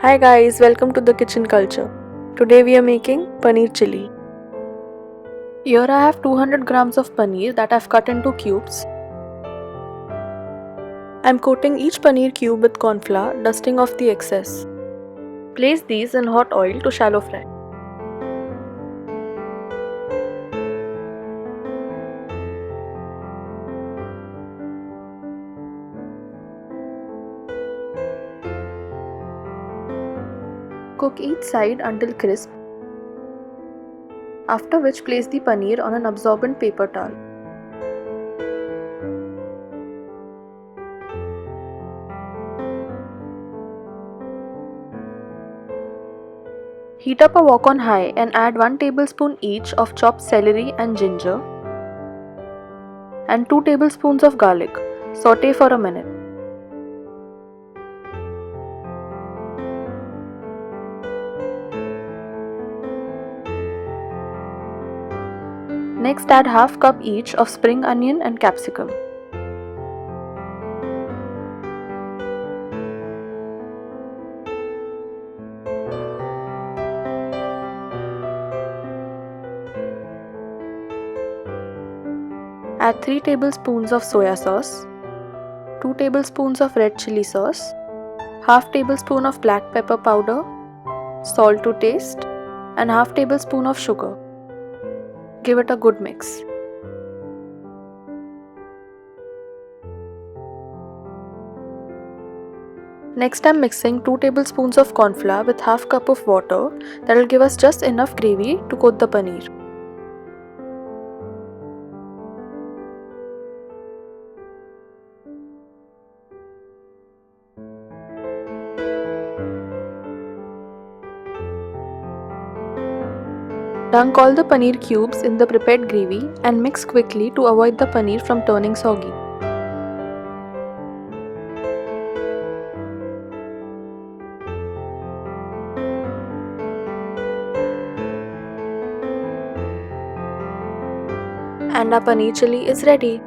Hi guys, welcome to the kitchen culture. Today we are making paneer chilli. Here I have 200 grams of paneer that I've cut into cubes. I'm coating each paneer cube with cornflour, dusting off the excess. Place these in hot oil to shallow fry. Cook each side until crisp, after which place the paneer on an absorbent paper towel. Heat up a wok on high and add 1 tablespoon each of chopped celery and ginger and 2 tablespoons of garlic. Sauté for a minute. Next add half cup each of spring onion and capsicum. Add 3 tablespoons of soya sauce, 2 tablespoons of red chili sauce, half tablespoon of black pepper powder, salt to taste, and half tablespoon of sugar. Give it a good mix. Next I'm mixing 2 tablespoons of cornflour with half cup of water that will give us just enough gravy to coat the paneer. Dunk all the paneer cubes in the prepared gravy and mix quickly to avoid the paneer from turning soggy. And our paneer chilli is ready.